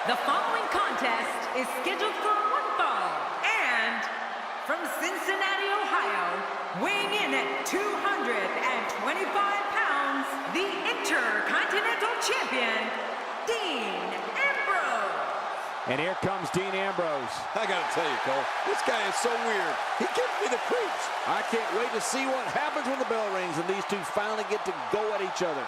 The following contest is scheduled for one fall, and from Cincinnati, Ohio, weighing in at 225 pounds, the Intercontinental Champion, Dean Ambrose. And here comes Dean Ambrose. I gotta tell you, Cole, this guy is so weird. He gives me the creeps. I can't wait to see what happens when the bell rings and these two finally get to go at each other.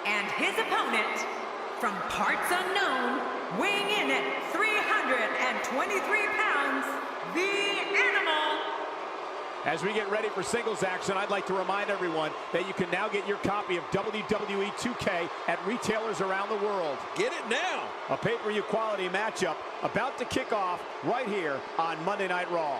And his opponent, from parts unknown, weighing in at 323 pounds, the Animal. As we get ready for singles action, I'd like to remind everyone that you can now get your copy of WWE 2K at retailers around the world. Get it now. A pay-per-view quality matchup about to kick off right here on Monday Night Raw.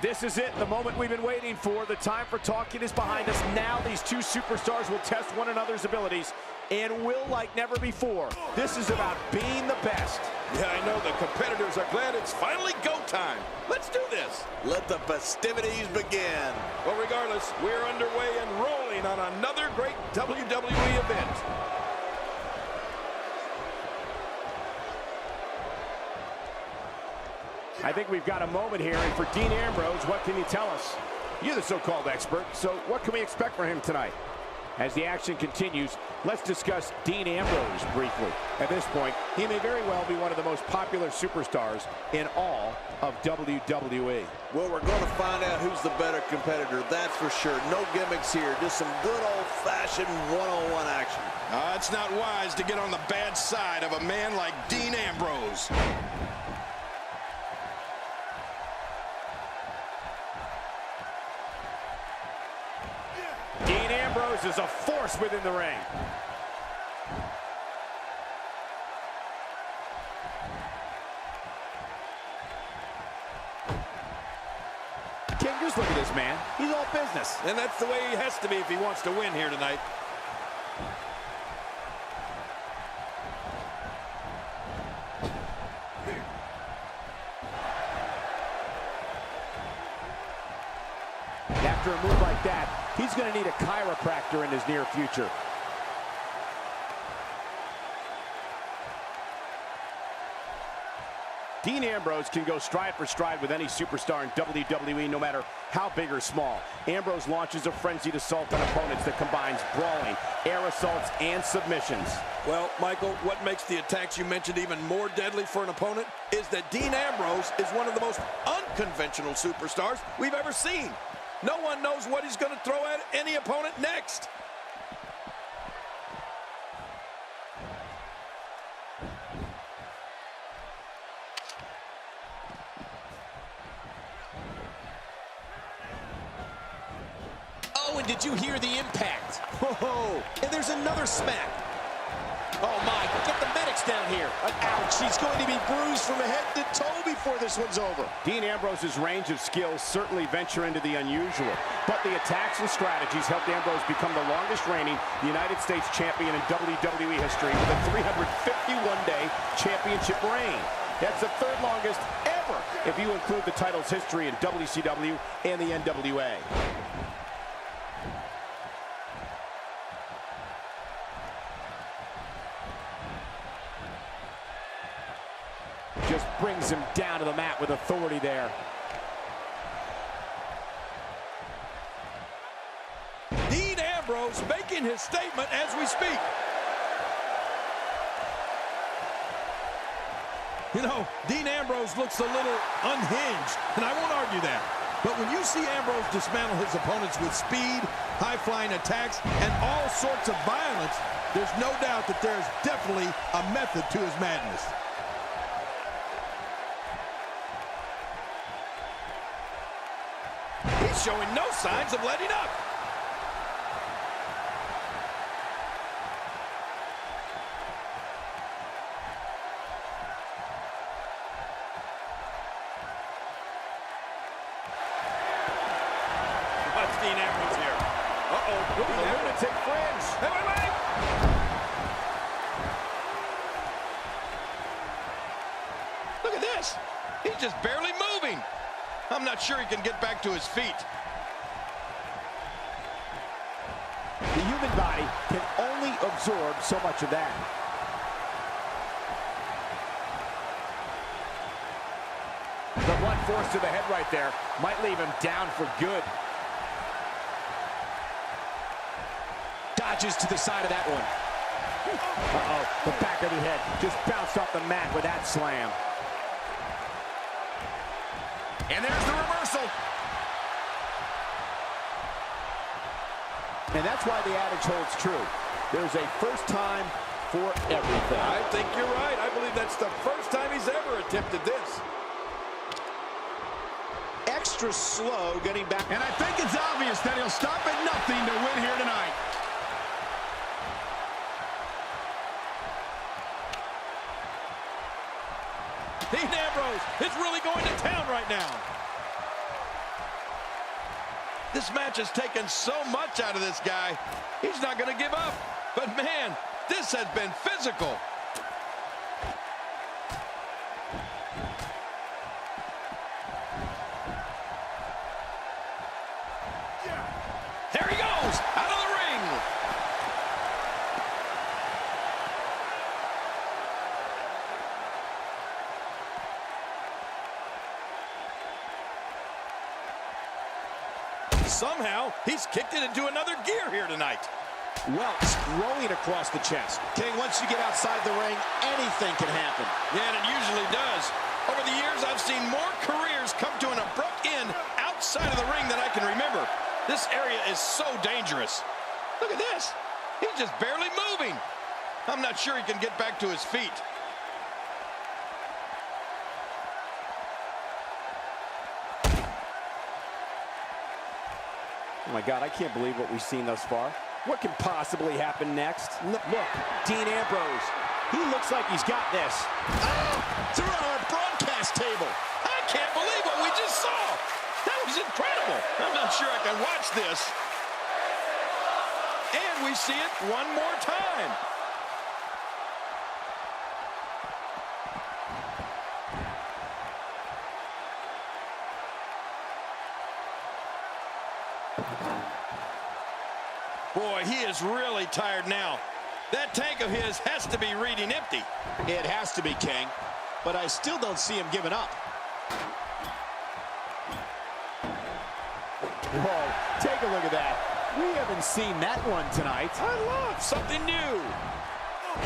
This is it, the moment we've been waiting for. The time for talking is behind us. Now these two superstars will test one another's abilities and will like never before. This is about being the best. Yeah, I know the competitors are glad it's finally go time. Let's do this. Let the festivities begin. Well, regardless, we're underway and rolling on another great WWE event. I think we've got a moment here, and for Dean Ambrose, what can you tell us? You're the so-called expert, so what can we expect from him tonight? As the action continues, let's discuss Dean Ambrose briefly. At this point, he may very well be one of the most popular superstars in all of WWE. Well, we're going to find out who's the better competitor, that's for sure. No gimmicks here, just some good old-fashioned one-on-one action. It's not wise to get on the bad side of a man like Dean Ambrose. Dean Ambrose is a force within the ring. King, just look at this man. He's all business. And that's the way he has to be if he wants to win here tonight. After a move like that, he's going to need a chiropractor in his near future. Dean Ambrose can go stride for stride with any superstar in WWE, no matter how big or small. Ambrose launches a frenzied assault on opponents that combines brawling, air assaults, and submissions. Well, Michael, what makes the attacks you mentioned even more deadly for an opponent is that Dean Ambrose is one of the most unconventional superstars we've ever seen. No one knows what he's going to throw at any opponent next. Oh, and did you hear the impact? Whoa, and there's another smack. Oh my, get the medics down here. Ouch, he's going to be bruised from head to toe before this one's over. Dean Ambrose's range of skills certainly venture into the unusual, but the attacks and strategies helped Ambrose become the longest reigning United States champion in WWE history with a 351-day championship reign. That's the third longest ever if you include the title's history in WCW and the NWA. Just brings him down to the mat with authority there. Dean Ambrose making his statement as we speak. You know, Dean Ambrose looks a little unhinged, and I won't argue that. But when you see Ambrose dismantle his opponents with speed, high-flying attacks, and all sorts of violence, there's no doubt that there's definitely a method to his madness. He's showing no signs of letting up. Watch Dean Ambrose here. Uh-oh. The lunatic fringe. Hey, wait. Look at this. He's just barely moving. I'm not sure he can get back to his feet. The human body can only absorb so much of that. The blunt force to the head right there might leave him down for good. Dodges to the side of that one. Uh-oh, the back of the head just bounced off the mat with that slam. And there's the reversal. And that's why the adage holds true. There's a first time for everything. I think you're right. I believe that's the first time he's ever attempted this. Extra slow getting back. And I think it's obvious that he'll stop at nothing to win here tonight. Dean Ambrose is really going to town right now. This match has taken so much out of this guy. He's not going to give up. But man, this has been physical. There he goes, out of the ring. Somehow, he's kicked it into another gear here tonight. Welts rolling across the chest. King, once you get outside the ring, anything can happen. Yeah, and it usually does. Over the years, I've seen more careers come to an abrupt end outside of the ring than I can remember. This area is so dangerous. Look at this. He's just barely moving. I'm not sure he can get back to his feet. Oh my God, I can't believe what we've seen thus far. What can possibly happen next? Look, Dean Ambrose. He looks like he's got this. Oh, through our broadcast table. I can't believe what we just saw. That was incredible. I'm not sure I can watch this. And we see it one more time. Boy, he is really tired now. That tank of his has to be reading empty. It has to be, King. But I still don't see him giving up. Whoa, take a look at that. We haven't seen that one tonight. I love something new.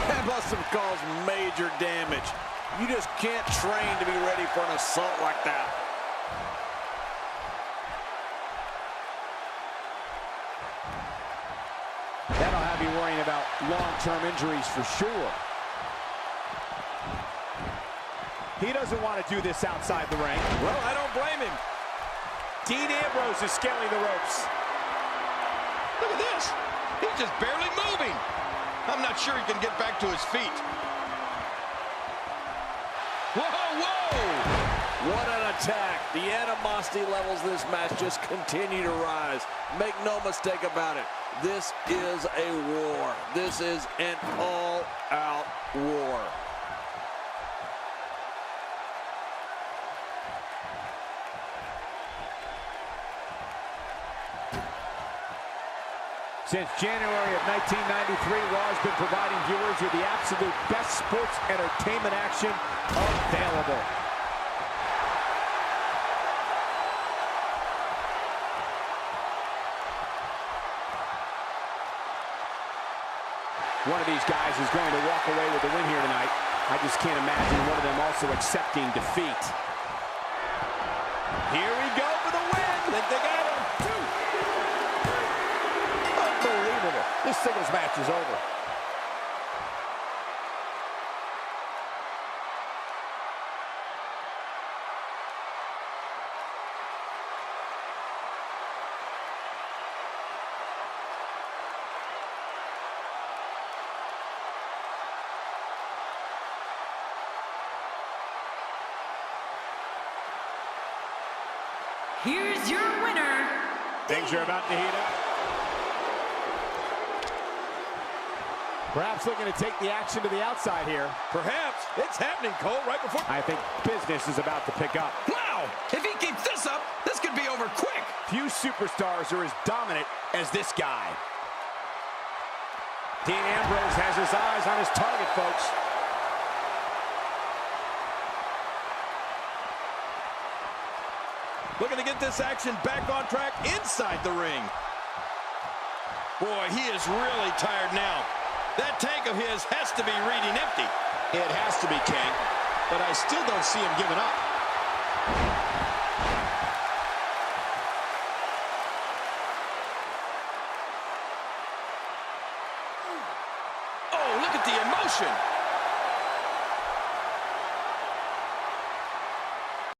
That must have caused major damage. You just can't train to be ready for an assault like that. That'll have you worrying about long-term injuries for sure. He doesn't want to do this outside the ring. Well, I don't blame him. Dean Ambrose is scaling the ropes. Look at this. He's just barely moving. I'm not sure he can get back to his feet. Whoa! What an attack. The animosity levels of this match just continue to rise. Make no mistake about it. This is a war. This is an all-out war. Since January of 1993, Raw has been providing viewers with the absolute best sports entertainment action available. One of these guys is going to walk away with the win here tonight. I just can't imagine one of them also accepting defeat. Here we go for the win! think they got him. Unbelievable. This singles match is over. Here's your winner. Things are about to heat up. Perhaps looking to take the action to the outside here. Perhaps. It's happening, Cole, right before... I think business is about to pick up. Wow! If he keeps this up, this could be over quick. Few superstars are as dominant as this guy. Dean Ambrose has his eyes on his target, folks. Looking to get this action back on track inside the ring. Boy, he is really tired now. That tank of his has to be reading empty. It has to be, King, but I still don't see him giving up. Oh, look at the emotion.